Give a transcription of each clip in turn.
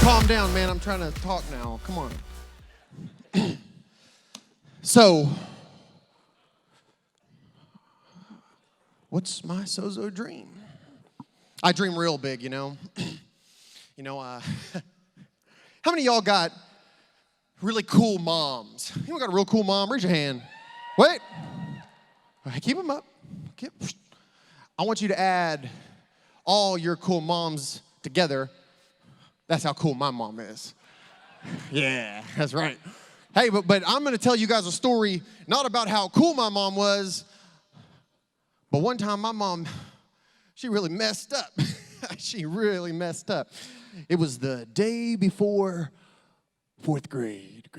Calm down, man. I'm trying to talk now. Come on. So, what's my sozo dream? I dream real big, you know. How many of y'all got really cool moms? Anyone got a real cool mom? Raise your hand. Wait. All right, keep them up. I want you to add all your cool moms together. That's how cool my mom is. Yeah, that's right. Hey, but I'm going to tell you guys a story, not about how cool my mom was, but one time my mom, she really messed up. She really messed up. It was the day before fourth grade.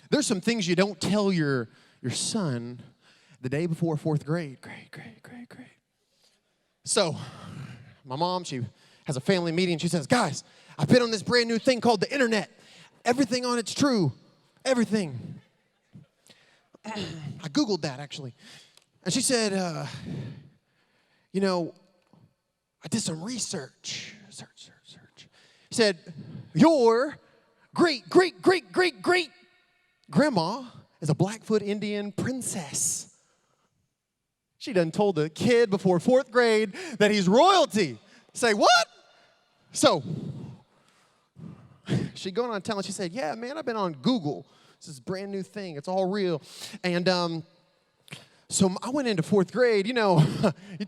There's some things you don't tell your son the day before fourth grade. Great. So, my mom, she has a family meeting. She says, guys, I've been on this brand new thing called the internet. Everything on it's true. Everything. I Googled that, actually. And she said, I did some research. Search. She said, your great grandma is a Blackfoot Indian princess. She done told the kid before fourth grade that he's royalty. Say, what? So, she going on telling, she said, yeah, man, I've been on Google. This is a brand new thing. It's all real. And so I went into fourth grade. You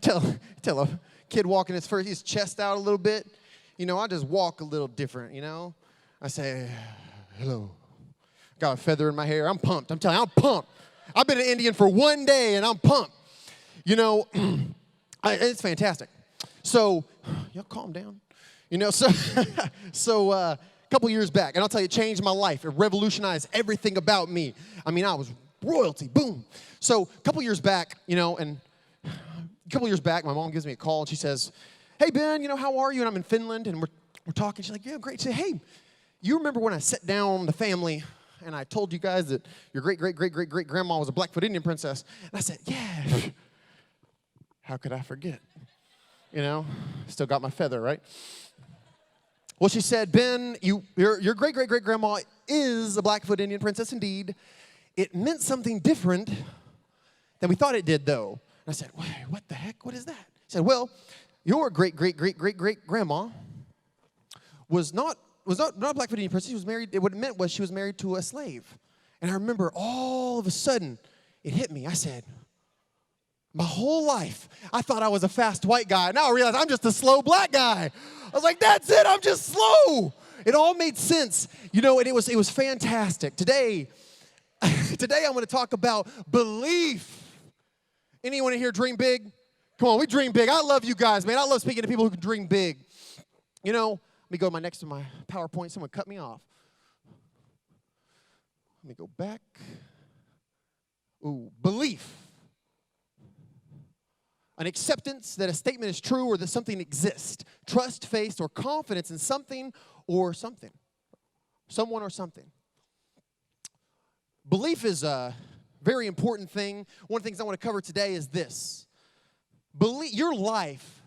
tell a kid walking his chest out a little bit. I just walk a little different, I say, hello. Got a feather in my hair. I'm pumped. I'm telling you, I'm pumped. I've been an Indian for one day, and I'm pumped. It's fantastic. So, y'all calm down. So a couple years back, and I'll tell you, it changed my life. It revolutionized everything about me. I mean, I was royalty, boom. So a couple years back, my mom gives me a call, and she says, hey, Ben, how are you? And I'm in Finland, and we're talking. She's like, yeah, great. She said, hey, you remember when I sat down the family, and I told you guys that your great-great-great-great-great-grandma was a Blackfoot Indian princess? And I said, yeah. How could I forget? Still got my feather, right? Well, she said, Ben, your great-great-great-grandma is a Blackfoot Indian princess indeed. It meant something different than we thought it did, though. And I said, wait, what the heck? What is that? She said, well, your great-great-great-great-great-grandma was not a Blackfoot Indian princess. She was married. What it meant was she was married to a slave. And I remember all of a sudden it hit me. I said, my whole life, I thought I was a fast white guy. Now I realize I'm just a slow black guy. I was like, that's it. I'm just slow. It all made sense. And it was fantastic. Today I'm going to talk about belief. Anyone in here dream big? Come on, we dream big. I love you guys, man. I love speaking to people who can dream big. Let me go next to my PowerPoint. Someone cut me off. Let me go back. Ooh, belief. An acceptance that a statement is true or that something exists. Trust, faith, or confidence in something or something. Someone or something. Belief is a very important thing. One of the things I want to cover today is this. Your life,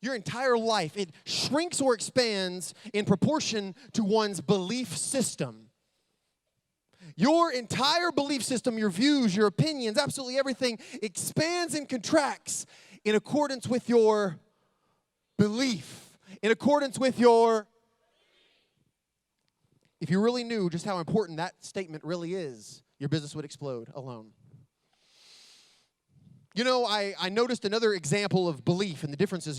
your entire life, it shrinks or expands in proportion to one's belief system. Your entire belief system, your views, your opinions, absolutely everything expands and contracts in accordance with your belief, in accordance with your... If you really knew just how important that statement really is, your business would explode alone. I noticed another example of belief and the differences.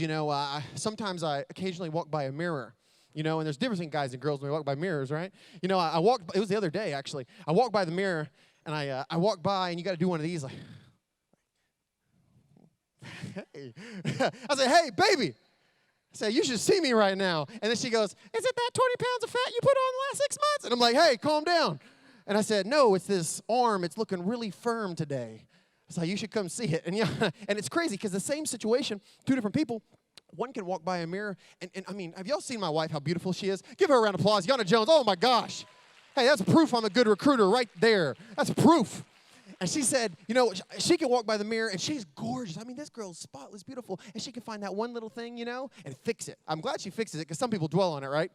Sometimes I occasionally walk by a mirror. And there's difference in guys and girls when we walk by mirrors, right? I walked, it was the other day, actually. I walked by the mirror, and I walked by, and you got to do one of these, like, hey. I said, hey, baby. I said, you should see me right now. And then she goes, is it that 20 pounds of fat you put on the last 6 months? And I'm like, hey, calm down. And I said, no, it's this arm. It's looking really firm today. So you should come see it. And and it's crazy because the same situation, two different people, one can walk by a mirror, and I mean, have y'all seen my wife, how beautiful she is? Give her a round of applause. Yana Jones, oh my gosh. Hey, that's proof I'm a good recruiter right there. That's proof. And she said, you know, she can walk by the mirror, and she's gorgeous. I mean, this girl's spotless, beautiful, and she can find that one little thing, you know, and fix it. I'm glad she fixes it, because some people dwell on it, right?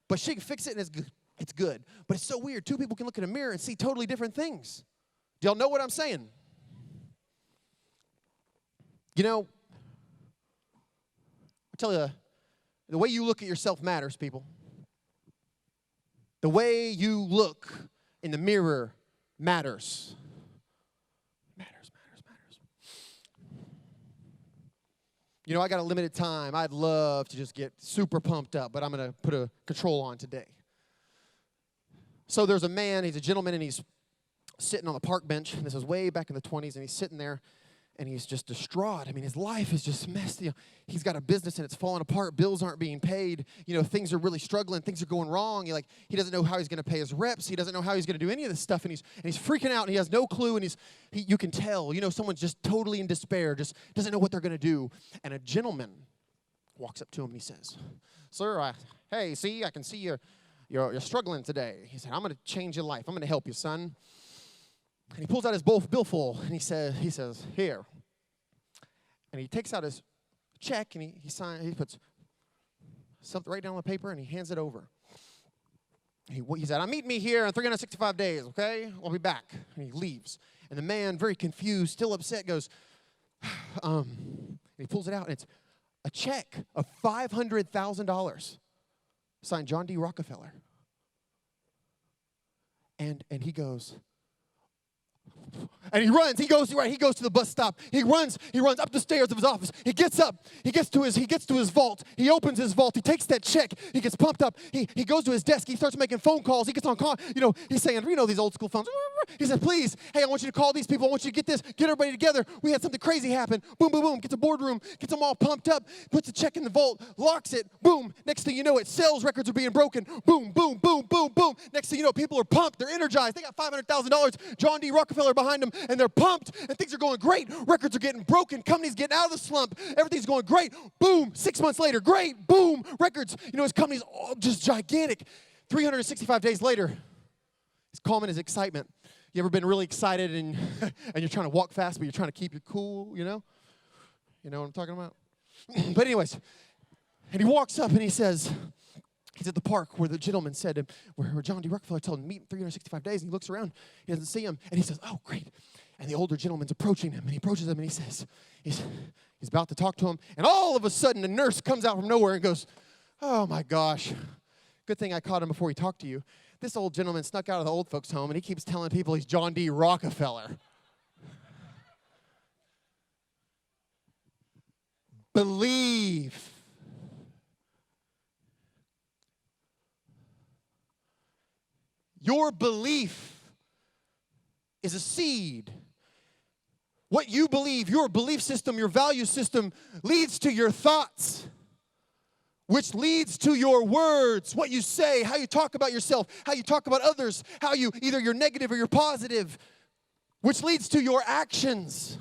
But she can fix it, and it's good. It's good. But it's so weird. Two people can look in a mirror and see totally different things. Do y'all know what I'm saying? You know, I tell you, the way you look at yourself matters, people. The way you look in the mirror matters. Matters. You know, I got a limited time. I'd love to just get super pumped up, but I'm going to put a control on today. So there's a man, he's a gentleman, and he's sitting on the park bench. And this was way back in the 20s, and he's sitting there, and he's just distraught. I mean, his life is just messed. You know, he's got a business, and it's falling apart. Bills aren't being paid. You know, things are really struggling. Things are going wrong. He doesn't know how he's going to pay his reps. He doesn't know how he's going to do any of this stuff, and he's freaking out, and he has no clue, and you can tell, you know, someone's just totally in despair, just doesn't know what they're going to do. And a gentleman walks up to him, and he says, "Sir, hey, see, I can see you're struggling today." He said, "I'm going to change your life. I'm going to help you, son." And he pulls out his billfold, and he says, "Here." And he takes out his check, and he puts something right down on the paper, and he hands it over. He said, "Meet me here in 365 days, okay? I'll be back." And he leaves. And the man, very confused, still upset, goes, and he pulls it out, and it's a check of $500,000 signed John D. Rockefeller. And he goes, and he runs. He goes to the bus stop. He runs up the stairs of his office. He gets up. He gets to his vault. He opens his vault. He takes that check. He gets pumped up. He goes to his desk. He starts making phone calls. He gets on call. You know, he's saying, you know, these old school phones. He said, "Please, hey, I want you to call these people. I want you to get this. Get everybody together. We had something crazy happen." Boom, boom, boom. Gets a boardroom. Gets them all pumped up. Puts the check in the vault. Locks it. Boom. Next thing you know, sales records are being broken. Boom, boom, boom, boom, boom. Next thing you know, people are pumped. They're energized. They got $500,000. John D. Rockefeller behind them, and they're pumped, and things are going great. Records are getting broken. Companies getting out of the slump. Everything's going great. Boom. 6 months later, great. Boom. Records. You know, his company's all just gigantic. 365 days later, his calm and his excitement. You ever been really excited and you're trying to walk fast, but you're trying to keep your cool, you know? You know what I'm talking about? But anyways, and he walks up and he says, he's at the park where the gentleman said, where John D. Rockefeller told him to meet in 365 days, and he looks around, he doesn't see him, and he says, "Oh, great." And the older gentleman's approaching him, and he approaches him, and he says, he's about to talk to him, and all of a sudden, a nurse comes out from nowhere and goes, "Oh, my gosh. Good thing I caught him before he talked to you. This old gentleman snuck out of the old folks' home, and he keeps telling people he's John D. Rockefeller." Believe. Your belief is a seed. What you believe, your belief system, your value system, leads to your thoughts, which leads to your words, what you say, how you talk about yourself, how you talk about others, how you, either you're negative or you're positive, which leads to your actions.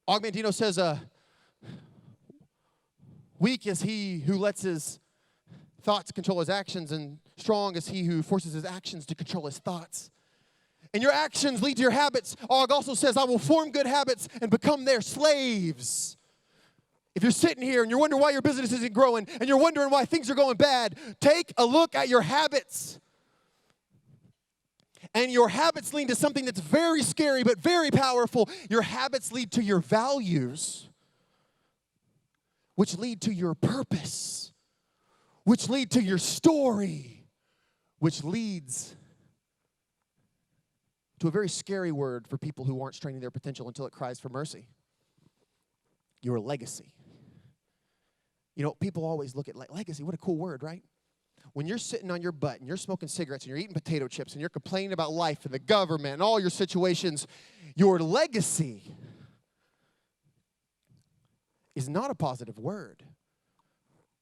Augmentino says, weak is he who lets his thoughts control his actions, and strong is he who forces his actions to control his thoughts. And your actions lead to your habits. Og also says, "I will form good habits and become their slaves." If you're sitting here and you're wondering why your business isn't growing and you're wondering why things are going bad, take a look at your habits. And your habits lead to something that's very scary but very powerful. Your habits lead to your values, which lead to your purpose, which lead to your story, which leads to a very scary word for people who aren't straining their potential until it cries for mercy: your legacy. You know, people always look at legacy. What a cool word, right? When you're sitting on your butt and you're smoking cigarettes and you're eating potato chips and you're complaining about life and the government and all your situations, your legacy is not a positive word.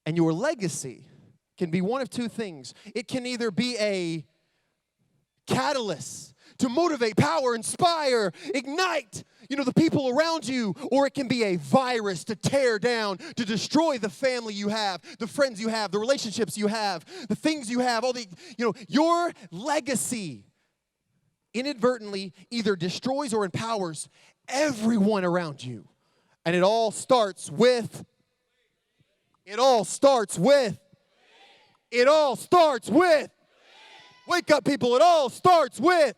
And your legacy can be one of two things. It can either be a catalyst to motivate, power, inspire, ignite, the people around you, or it can be a virus to tear down, to destroy the family you have, the friends you have, the relationships you have, the things you have, all the, your legacy inadvertently either destroys or empowers everyone around you. And it all starts with, wake up people, it all starts with.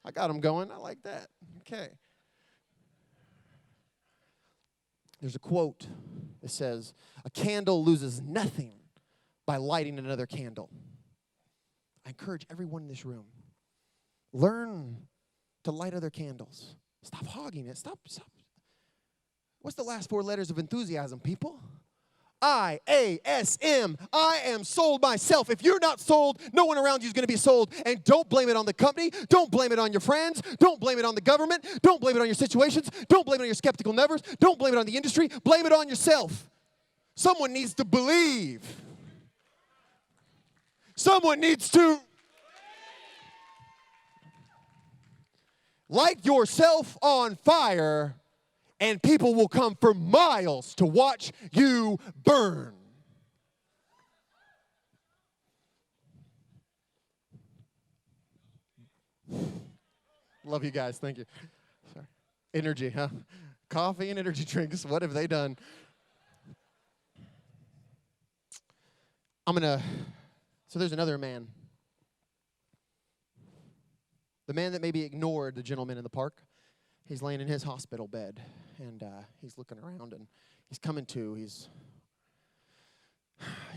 I got them going, I like that. Okay. There's a quote that says, a candle loses nothing by lighting another candle. I encourage everyone in this room, learn to light other candles. Stop hogging it. Stop. What's the last 4 letters of enthusiasm, people? I-A-S-M. I am sold myself. If you're not sold, no one around you is going to be sold. And don't blame it on the company. Don't blame it on your friends. Don't blame it on the government. Don't blame it on your situations. Don't blame it on your skeptical nevers. Don't blame it on the industry. Blame it on yourself. Someone needs to believe. Someone needs to light yourself on fire, and people will come for miles to watch you burn. Love you guys. Thank you. Sorry. Energy, huh? Coffee and energy drinks. What have they done? So there's another man. The man that maybe ignored the gentleman in the park. He's laying in his hospital bed, and he's looking around, and he's coming to. He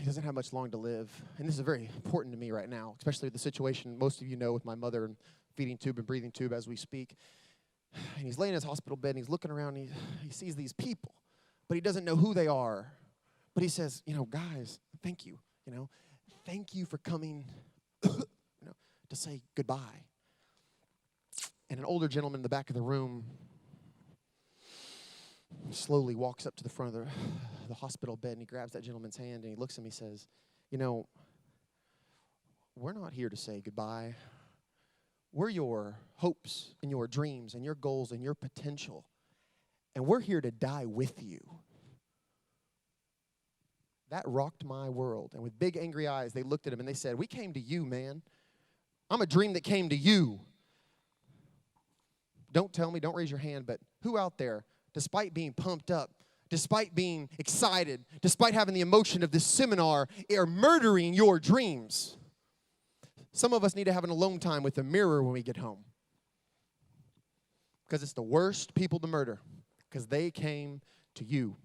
doesn't have much long to live. And this is very important to me right now, especially the situation most of you know with my mother and feeding tube and breathing tube as we speak. And he's laying in his hospital bed, and he's looking around, and he sees these people, but he doesn't know who they are. But he says, guys, thank you. Thank you for coming to say goodbye. And an older gentleman in the back of the room slowly walks up to the front of the hospital bed, and he grabs that gentleman's hand, and he looks at him and he says, we're not here to say goodbye. We're your hopes and your dreams and your goals and your potential, and we're here to die with you. That rocked my world. And with big angry eyes, they looked at him and they said, we came to you, man. I'm a dream that came to you. Don't tell me, don't raise your hand, but who out there, despite being pumped up, despite being excited, despite having the emotion of this seminar, are murdering your dreams? Some of us need to have an alone time with the mirror when we get home. Because it's the worst people to murder, because they came to you.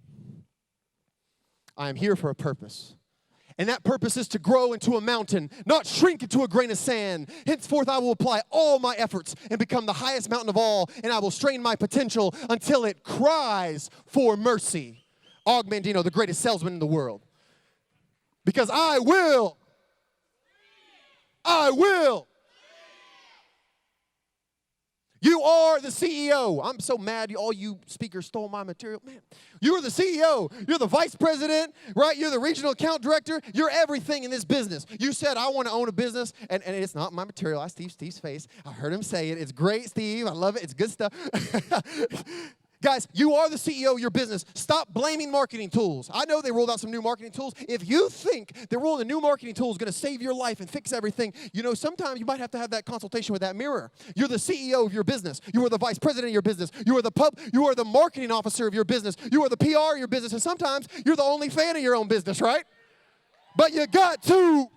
I am here for a purpose. And that purpose is to grow into a mountain, not shrink into a grain of sand. Henceforth, I will apply all my efforts and become the highest mountain of all, and I will strain my potential until it cries for mercy. Og Mandino, the greatest salesman in the world. Because I will. You are the CEO. I'm so mad all you speakers stole my material. Man, you're the CEO. You're the vice president, right? You're the regional account director. You're everything in this business. You said, I want to own a business, and it's not my material. I see Steve's face. I heard him say it. It's great, Steve. I love it. It's good stuff. Guys, you are the CEO of your business. Stop blaming marketing tools. I know they rolled out some new marketing tools. If you think that rolling a new marketing tool is going to save your life and fix everything, sometimes you might have to have that consultation with that mirror. You're the CEO of your business. You are the vice president of your business. You are the marketing officer of your business. You are the PR of your business. And sometimes you're the only fan of your own business, right? But you got to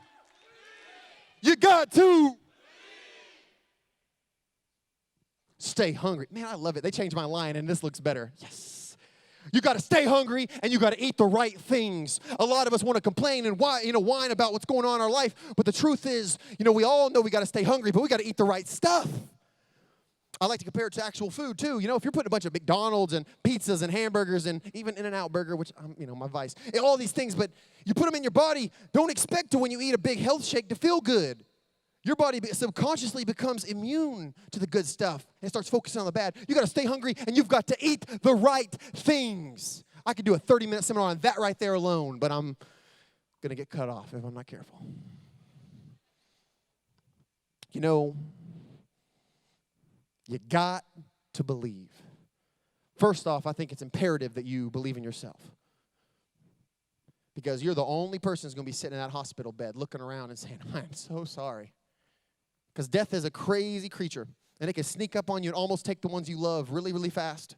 stay hungry. Man, I love it. They changed my line, and this looks better. Yes. You got to stay hungry, and you got to eat the right things. A lot of us want to complain and whine about what's going on in our life, but the truth is, we all know we got to stay hungry, but we got to eat the right stuff. I like to compare it to actual food, too. If you're putting a bunch of McDonald's and pizzas and hamburgers and even In-N-Out Burger, which, my vice, and all these things, but you put them in your body, don't expect when you eat a big health shake to feel good. Your body subconsciously becomes immune to the good stuff and starts focusing on the bad. You got to stay hungry, and you've got to eat the right things. I could do a 30-minute seminar on that right there alone, but I'm going to get cut off if I'm not careful. You got to believe. First off, I think it's imperative that you believe in yourself. because you're the only person who's going to be sitting in that hospital bed looking around and saying, I am so sorry. Because death is a crazy creature, and it can sneak up on you and almost take the ones you love really, really fast.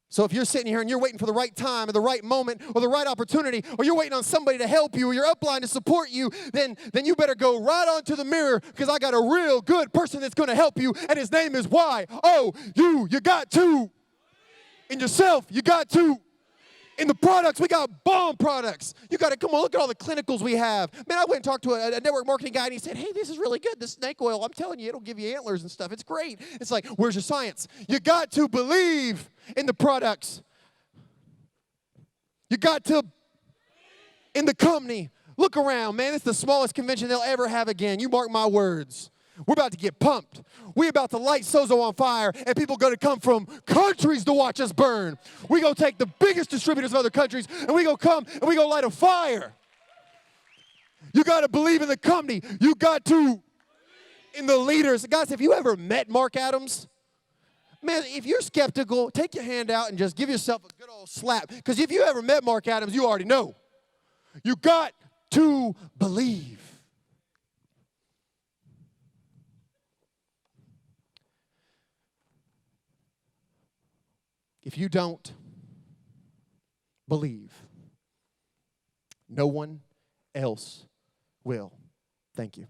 So if you're sitting here and you're waiting for the right time or the right moment or the right opportunity, or you're waiting on somebody to help you or your upline to support you, then you better go right onto the mirror, because I got a real good person that's going to help you, and his name is Y-O-U. You got to. In yourself, you got to. In the products, we got bomb products. You got to, come on, look at all the clinicals we have. Man, I went and talked to a network marketing guy, and he said, hey, this is really good, this snake oil. I'm telling you, it'll give you antlers and stuff. It's great. It's like, where's your science? You got to believe in the products. You got to in the company. Look around, man. It's the smallest convention they'll ever have again. You mark my words. We're about to get pumped. We're about to light Sozo on fire, and people are going to come from countries to watch us burn. We're going to take the biggest distributors of other countries, and we're going to come, and we're going to light a fire. You got to believe in the company. You got to in the leaders. Guys, have you ever met Mark Adams? Man, if you're skeptical, take your hand out and just give yourself a good old slap. Because if you ever met Mark Adams, you already know. You got to believe. If you don't believe, no one else will. Thank you.